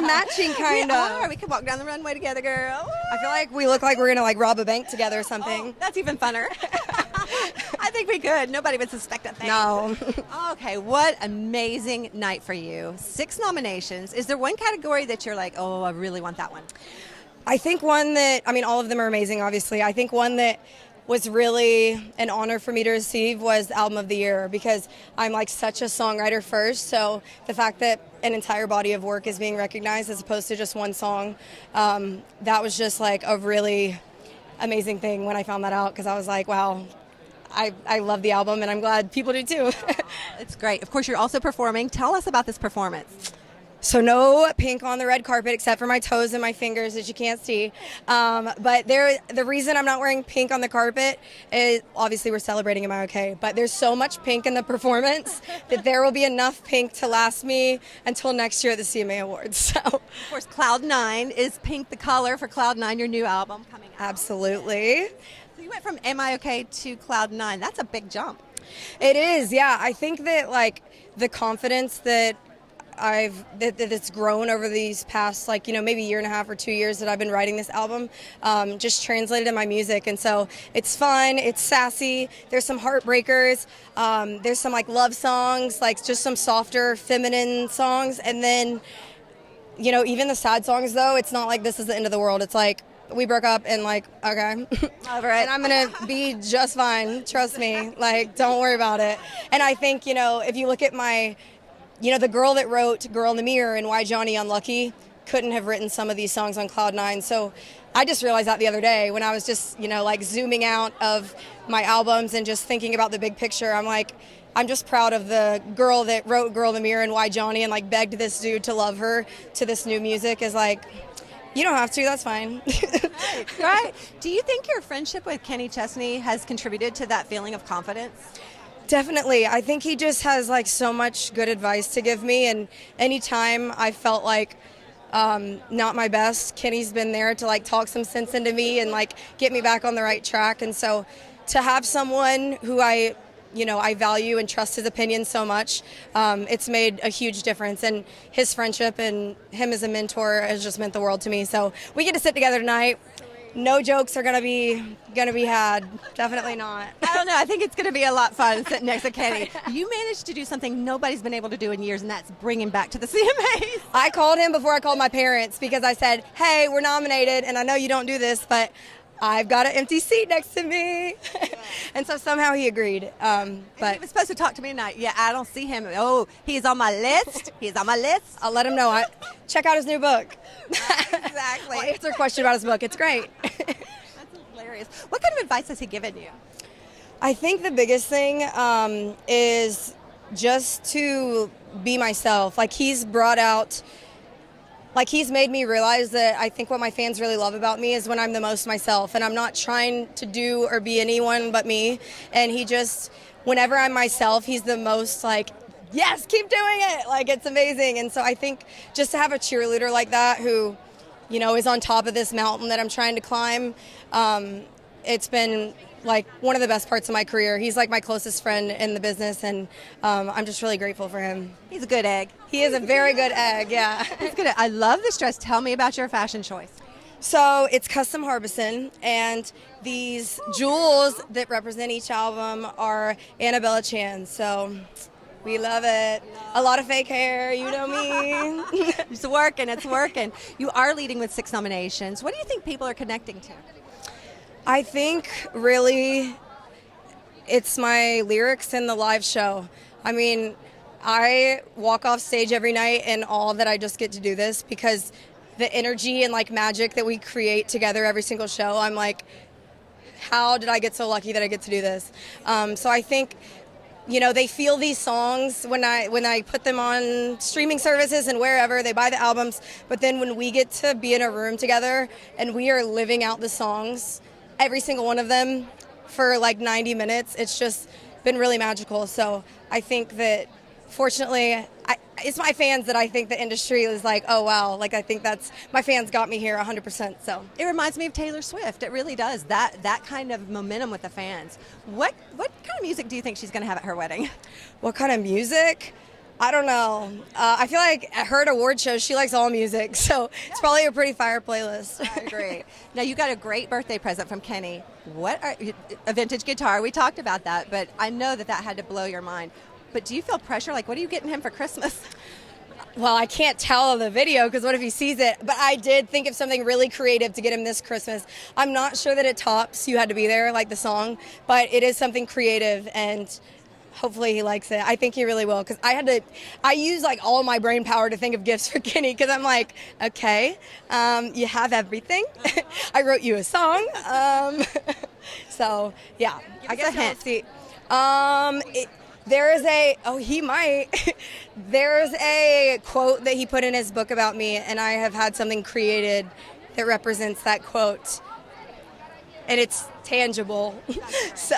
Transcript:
matching kind of. We could walk down the runway together, girl. I feel like we look like we're gonna like rob a bank together or something. Oh, that's even funner. I think we could. Nobody would suspect a thing. No. Okay, what amazing night for you. 6 nominations. Is there one category that you're like, oh, I really want that one? I think one that, I mean, all of them are amazing, obviously. I think one that was really an honor for me to receive was Album of the Year, because I'm like such a songwriter first. So the fact that an entire body of work is being recognized as opposed to just one song, that was just like a really amazing thing when I found that out, because I was like, wow, I love the album and I'm glad people do too. It's great. Of course, you're also performing. Tell us about this performance. So no pink on the red carpet except for my toes and my fingers that you can't see. But the reason I'm not wearing pink on the carpet is obviously we're celebrating Am I Okay? But there's so much pink in the performance that there will be enough pink to last me until next year at the CMA Awards. So, of course, Cloud 9 is pink the color for Cloud 9, your new album coming out. Absolutely. So you went from Am I Okay to Cloud 9. That's a big jump. It is, yeah. I think that like the confidence that that's grown over these past, like, you know, maybe year and a half or 2 years that I've been writing this album, just translated in my music. And so it's fun, it's sassy, there's some heartbreakers, there's some like love songs, like just some softer feminine songs. And then, you know, even the sad songs though, it's not like this is the end of the world. It's like, we broke up and like, okay. All right. And I'm going to be just fine. Trust me. Like, don't worry about it. And I think, you know, if you look at the girl that wrote Girl in the Mirror and Why Johnny Unlucky couldn't have written some of these songs on Cloud 9. So I just realized that the other day when I was just, you know, like zooming out of my albums and just thinking about the big picture. I'm like, I'm just proud of the girl that wrote Girl in the Mirror and Why Johnny and like begged this dude to love her to this new music is like, you don't have to, that's fine. Right. Do you think your friendship with Kenny Chesney has contributed to that feeling of confidence? Definitely. I think he just has like so much good advice to give me, and anytime I felt like not my best, Kenny's been there to like talk some sense into me and like get me back on the right track. And so to have someone who I value and trust his opinion so much, it's made a huge difference. And his friendship and him as a mentor has just meant the world to me. So we get to sit together tonight. No jokes are gonna be had. Definitely not. I don't know. I think it's gonna be a lot of fun sitting next to Kenny. You managed to do something nobody's been able to do in years, and that's bring him back to the CMAs. I called him before I called my parents because I said, "Hey, we're nominated, and I know you don't do this, but I've got an empty seat next to me." And so somehow he agreed. But he was supposed to talk to me tonight. Yeah, I don't see him. Oh, he's on my list. He's on my list. I'll let him know. Check out his new book. Exactly. I'll answer a question about his book. It's great. That's hilarious. What kind of advice has he given you? I think the biggest thing is just to be myself. Like he's made me realize that I think what my fans really love about me is when I'm the most myself and I'm not trying to do or be anyone but me. And he just, whenever I'm myself, he's the most like, yes, keep doing it. Like, it's amazing. And so I think just to have a cheerleader like that who, you know, is on top of this mountain that I'm trying to climb, it's been like one of the best parts of my career. He's like my closest friend in the business, and I'm just really grateful for him. He's a good egg. He is a very good egg, yeah. He's good. I love this dress. Tell me about your fashion choice. So it's custom Harbison, and these jewels that represent each album are Annabella Chan. So we love it. A lot of fake hair, you know me. It's working, it's working. You are leading with 6 nominations. What do you think people are connecting to? I think really it's my lyrics and the live show. I mean, I walk off stage every night in awe that I just get to do this, because the energy and like magic that we create together every single show, I'm like, how did I get so lucky that I get to do this? So I think, you know, they feel these songs when I put them on streaming services and wherever, they buy the albums, but then when we get to be in a room together and we are living out the songs, every single one of them for like 90 minutes, it's just been really magical. So I think that fortunately, it's my fans that I think the industry is like, oh wow, like I think that's, my fans got me here 100%. So it reminds me of Taylor Swift. It really does. That kind of momentum with the fans. What kind of music do you think she's going to have at her wedding? What kind of music? I don't know. I feel like at her award shows, she likes all music, so it's probably a pretty fire playlist. I agree. Now, you got a great birthday present from Kenny. A vintage guitar. We talked about that, but I know that had to blow your mind. But do you feel pressure? Like, what are you getting him for Christmas? Well, I can't tell on the video because what if he sees it? But I did think of something really creative to get him this Christmas. I'm not sure that it tops You Had to Be There, like the song, but it is something creative, and hopefully he likes it. I think he really will, because I use like all my brain power to think of gifts for Kenny, because I'm like, okay, you have everything. I wrote you a song. So yeah, I guess we'll see. There's a quote that he put in his book about me, and I have had something created that represents that quote, and it's tangible. So